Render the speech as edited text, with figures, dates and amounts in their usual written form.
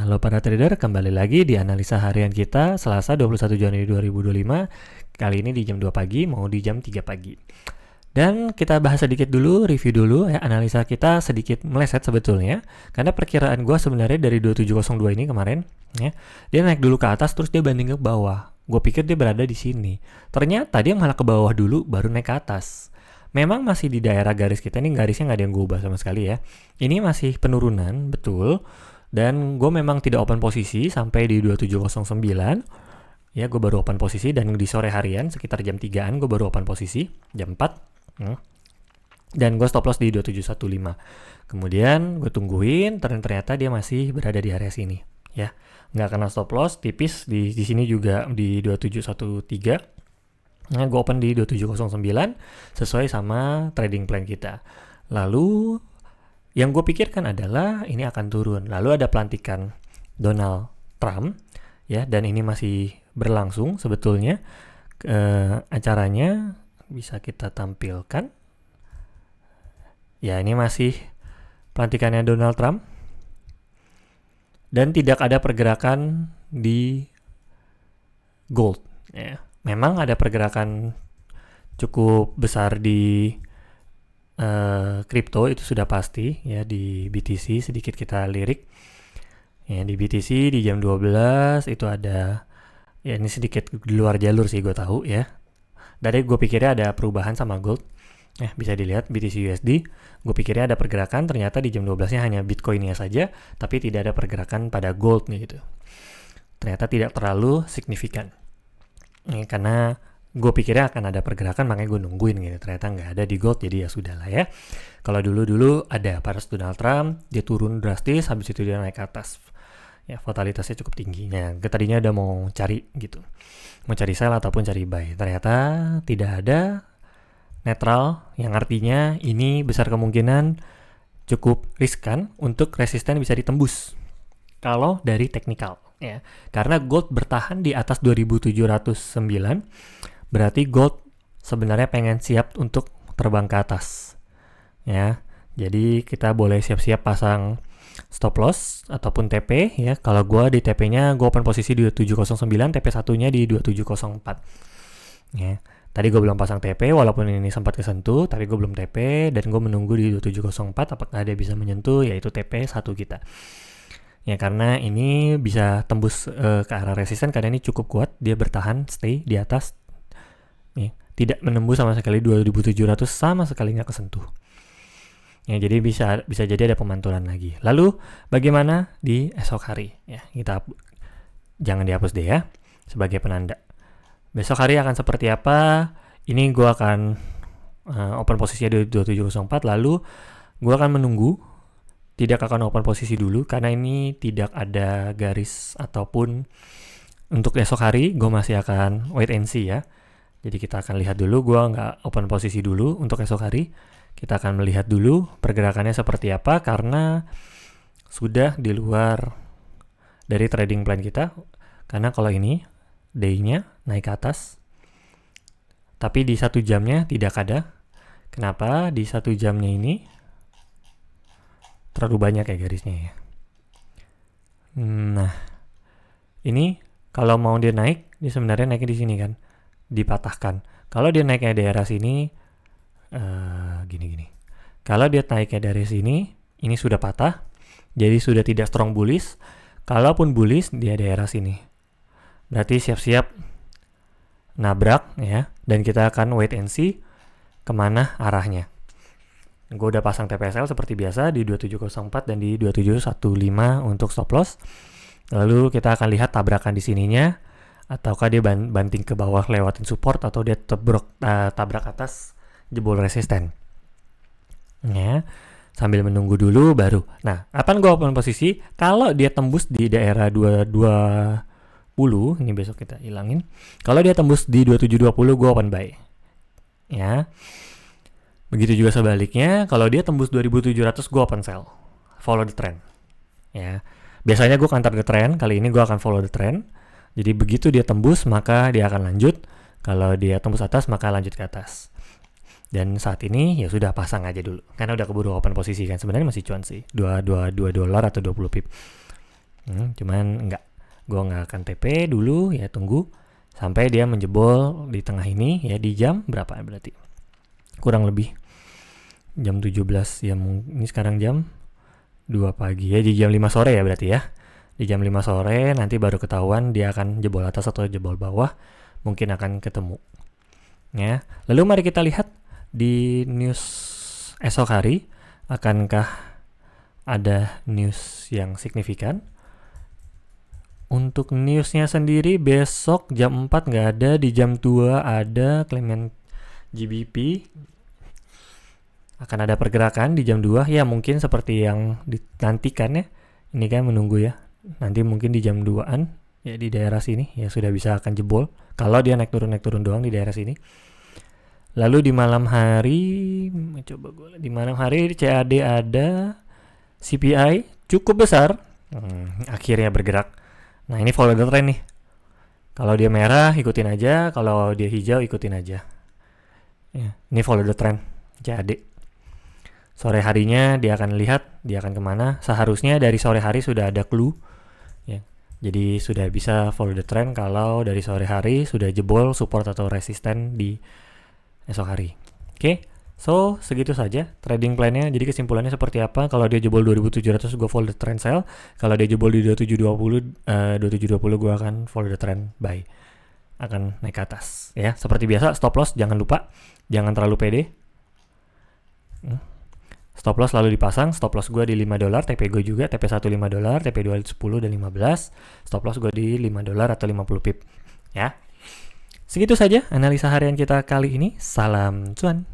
Halo para trader, kembali lagi di analisa harian kita Selasa 21 Januari 2025. Kali ini di jam 2 pagi, mau di jam 3 pagi. Dan kita bahas sedikit dulu, review dulu ya. Analisa kita sedikit meleset sebetulnya, karena perkiraan gue sebenarnya dari 2702 ini kemarin ya, dia naik dulu ke atas terus dia banding ke bawah. Gue pikir dia berada di sini. Ternyata dia malah ke bawah dulu baru naik ke atas. Memang masih di daerah garis kita, ini garisnya nggak ada yang gue ubah sama sekali ya. Ini masih penurunan, betul. Dan gue memang tidak open posisi sampai di 2709. Ya, gue baru open posisi dan di sore harian sekitar jam 3-an gue baru open posisi, jam 4. Dan gue stop loss di 2715. Kemudian gue tungguin, ternyata dia masih berada di area sini. Ya, nggak kena stop loss, tipis di sini juga di 2713. Nah, gue open di 2709 sesuai sama trading plan kita. Lalu yang gue pikirkan adalah ini akan turun. Lalu ada pelantikan Donald Trump, ya, dan ini masih berlangsung sebetulnya. Acaranya bisa kita tampilkan. Ya, ini masih pelantikannya Donald Trump. Dan tidak ada pergerakan di gold. Ya. Memang ada pergerakan cukup besar di kripto, itu sudah pasti ya. Di BTC sedikit kita lirik ya, di BTC di jam 12 itu ada ya, ini sedikit di luar jalur sih gue tahu ya. Dari gue pikirnya ada perubahan sama gold ya, bisa dilihat BTC USD, gue pikirnya ada pergerakan, ternyata di jam 12 nya hanya Bitcoinnya saja tapi tidak ada pergerakan pada gold nih gitu. Ternyata tidak terlalu signifikan ya, karena gue pikirnya akan ada pergerakan, makanya gue nungguin gitu. Ternyata nggak ada di gold, jadi ya sudah lah ya. Kalau dulu ada pada Donald Trump, dia turun drastis, habis itu dia naik ke atas. Ya, volatilitasnya cukup tinggi. Nah, tadinya udah mau cari gitu, mau cari sell ataupun cari buy. Ternyata tidak ada netral, yang artinya ini besar kemungkinan cukup riskan untuk resisten bisa ditembus. Kalau dari teknikal ya, karena gold bertahan di atas 2709. Berarti gold sebenarnya pengen siap untuk terbang ke atas ya. Jadi kita boleh siap-siap pasang stop loss ataupun TP ya. Kalau gue di TP-nya gue open posisi di 2709, TP satunya di 2704 ya. Tadi gue belum pasang TP walaupun ini sempat kesentuh, tapi gue belum TP dan gue menunggu di 2704 apakah dia bisa menyentuh, yaitu TP 1 kita. Ya, karena ini bisa tembus ke arah resisten karena ini cukup kuat, dia bertahan stay di atas. Ya, tidak menembus sama sekali 2700, sama sekali nggak kesentuh. Ya, jadi bisa jadi ada pemantulan lagi. Lalu bagaimana di esok hari? Ya, kita jangan dihapus deh ya sebagai penanda. Besok hari akan seperti apa? Ini gue akan open posisinya di 2704, lalu gue akan menunggu. Tidak akan open posisi dulu karena ini tidak ada garis ataupun untuk esok hari. Gue masih akan wait and see ya. Jadi kita akan lihat dulu, gue nggak open posisi dulu untuk esok hari. Kita akan melihat dulu pergerakannya seperti apa karena sudah di luar dari trading plan kita. Karena kalau ini day-nya naik ke atas, tapi di 1 jamnya tidak ada. Kenapa? Di 1 jamnya ini terlalu banyak ya garisnya ya. Nah, ini kalau mau dia naik, dia sebenarnya naiknya di sini kan, dipatahkan. Kalau dia naiknya daerah sini, gini. Kalau dia naiknya dari sini, ini sudah patah, jadi sudah tidak strong bullish. Kalaupun bullish, dia daerah sini. Berarti siap-siap nabrak ya, dan kita akan wait and see kemana arahnya. Gue udah pasang TPSL seperti biasa di 2704 dan di 2715 untuk stop loss. Lalu kita akan lihat tabrakan di sininya, ataukah dia banting ke bawah lewatin support, atau dia tabrak atas jebol resisten. Ya, sambil menunggu dulu baru. Nah, kapan gue open posisi? Kalau dia tembus di daerah 2210, ini besok kita hilangin. Kalau dia tembus di 2720, gue open buy. Ya. Begitu juga sebaliknya, kalau dia tembus 2700 gue open sell. Follow the trend. Ya. Biasanya gue counter the trend, kali ini gue akan follow the trend. Jadi begitu dia tembus maka dia akan lanjut. Kalau dia tembus atas maka lanjut ke atas. Dan saat ini ya sudah pasang aja dulu. Karena udah keburu open posisi kan, sebenarnya masih cuan sih. $2 atau 20 pip. Cuman gue nggak akan TP dulu ya, tunggu sampai dia menjebol di tengah ini ya, di jam berapa berarti? Kurang lebih jam 17 ya, ini sekarang jam 2 pagi ya, di jam 5 sore ya berarti ya. Di jam 5 sore nanti baru ketahuan dia akan jebol atas atau jebol bawah, mungkin akan ketemu. Ya. Lalu mari kita lihat di news esok hari, akankah ada news yang signifikan? Untuk newsnya sendiri besok jam 4 nggak ada, di jam 2 ada Clement GBP. Akan ada pergerakan di jam 2 ya, mungkin seperti yang dinantikan ya. Ini kan menunggu ya. Nanti mungkin di jam 2-an ya, di daerah sini ya sudah bisa akan jebol kalau dia naik turun doang di daerah sini. Lalu di malam hari, di malam hari CAD ada CPI cukup besar, akhirnya bergerak. Nah ini follow the trend nih. Kalau dia merah ikutin aja, kalau dia hijau ikutin aja. Ya, ini follow the trend CAD. Sore harinya dia akan lihat dia akan kemana. Seharusnya dari sore hari sudah ada clue ya. Jadi sudah bisa follow the trend kalau dari sore hari sudah jebol support atau resisten di esok hari. Oke, so segitu saja trading plan-nya. Jadi kesimpulannya seperti apa? Kalau dia jebol 2700 gue follow the trend sell. Kalau dia jebol di 2720 gue akan follow the trend buy. Akan naik ke atas ya. Seperti biasa stop loss jangan lupa, jangan terlalu pede. Stop loss selalu dipasang. Stop loss gue di $5, TP gue juga, TP1 $5, TP2 10 dan 15. Stop loss gue di $5 atau 50 pip ya. Segitu saja analisa harian kita kali ini. Salam cuan.